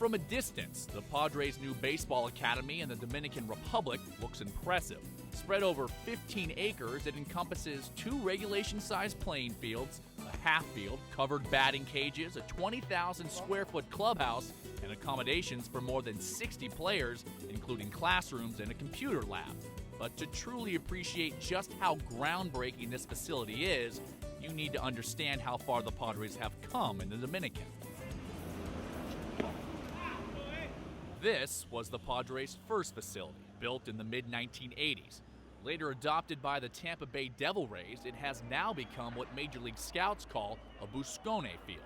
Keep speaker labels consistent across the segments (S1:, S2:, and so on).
S1: From a distance, the Padres' new baseball academy in the Dominican Republic looks impressive. Spread over 15 acres, it encompasses 2 regulation-sized playing fields, a half field, covered batting cages, a 20,000-square-foot clubhouse, and accommodations for more than 60 players, including classrooms and a computer lab. But to truly appreciate just how groundbreaking this facility is, you need to understand how far the Padres have come in the Dominican. This was the Padres' first facility, built in the mid-1980s. Later adopted by the Tampa Bay Devil Rays, it has now become what Major League Scouts call a Buscone field.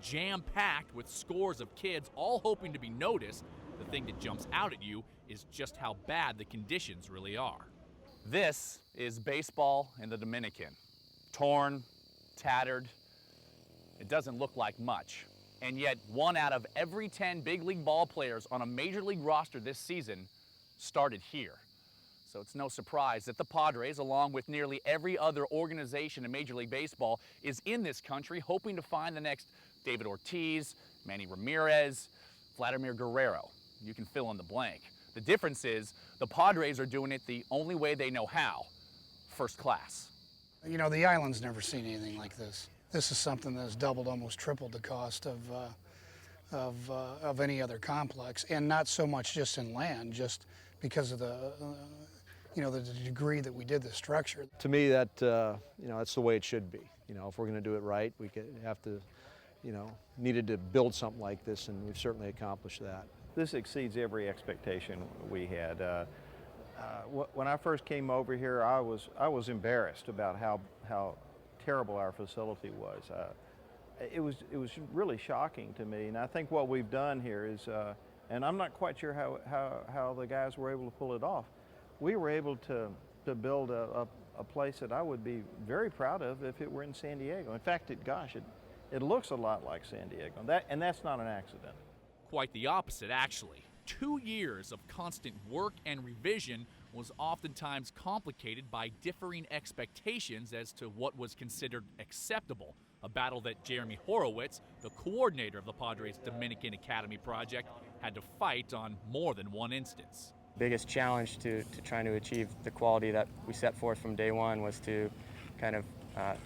S1: Jam-packed with scores of kids all hoping to be noticed, the thing that jumps out at you is just how bad the conditions really are. This is baseball in the Dominican. Torn, tattered, it doesn't look like much. And yet 1 out of every 10 big league ball players on a major league roster this season started here. So it's no surprise that the Padres, along with nearly every other organization in Major League Baseball, is in this country hoping to find the next David Ortiz, Manny Ramirez, Vladimir Guerrero. You can fill in the blank. The difference is the Padres are doing it the only way they know how, first class.
S2: You know, the island's never seen anything like this. This is something that's doubled, almost tripled the cost of any other complex, and not so much just in land, just because of the degree that we did the structure.
S3: To me, that's the way it should be. You know, if we're going to do it right, we have to, needed to build something like this, and we've certainly accomplished that.
S4: This exceeds every expectation we had. When I first came over here, I was embarrassed about how terrible our facility was. It was really shocking to me, and I think what we've done here is, and I'm not quite sure how the guys were able to pull it off. We were able to build a place that I would be very proud of if it were in San Diego. In fact, it looks a lot like San Diego, and that's not an accident.
S1: Quite the opposite, actually. 2 years of constant work and revision was oftentimes complicated by differing expectations as to what was considered acceptable, a battle that Jeremy Horowitz, the coordinator of the Padres Dominican Academy project, had to fight on more than one instance.
S5: Biggest challenge to trying to achieve the quality that we set forth from day one was to kind of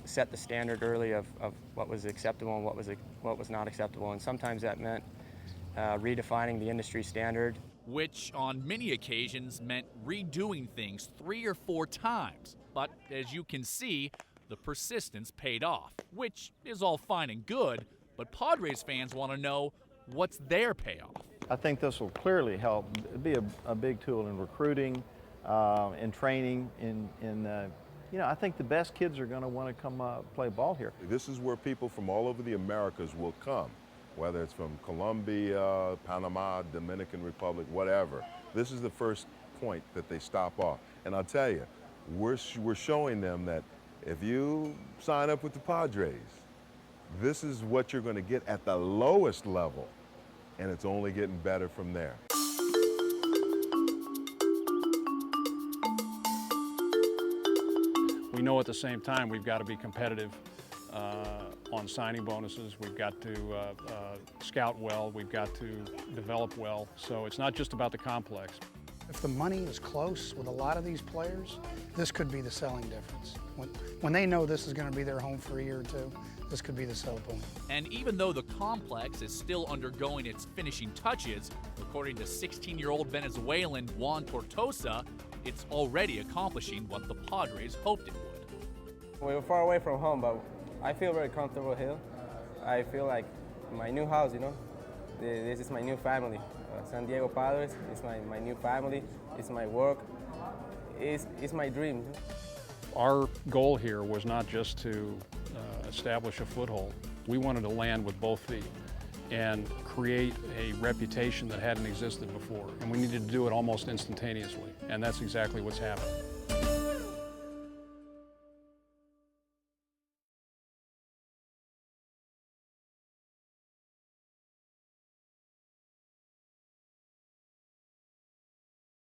S5: set the standard early of what was acceptable and what was not acceptable, and sometimes that meant redefining the industry standard.
S1: Which on many occasions meant redoing things 3 or 4 times. But as you can see, the persistence paid off, which is all fine and good, but Padres fans want to know what's their payoff.
S4: I think this will clearly help be a big tool in recruiting, in training, I think the best kids are going to want to come play ball here.
S6: This is where people from all over the Americas will come, whether it's from Colombia, Panama, Dominican Republic, whatever. This is the first point that they stop off. And I'll tell you, we're showing them that if you sign up with the Padres, this is what you're going to get at the lowest level, and it's only getting better from there.
S7: We know at the same time we've got to be competitive on signing bonuses. We've got to scout well, we've got to develop well, so it's not just about the complex.
S2: If the money is close with a lot of these players, this could be the selling difference. When they know this is going to be their home for a year or two, this could be the sell point.
S1: And even though the complex is still undergoing its finishing touches, according to 16-year-old Venezuelan Juan Tortosa, it's already accomplishing what the Padres hoped it would.
S5: We were far away from home, but I feel very comfortable here. I feel like my new house, This is my new family. San Diego Padres is my new family. It's my work. It's my dream.
S7: Our goal here was not just to establish a foothold. We wanted to land with both feet and create a reputation that hadn't existed before. And we needed to do it almost instantaneously. And that's exactly what's happened.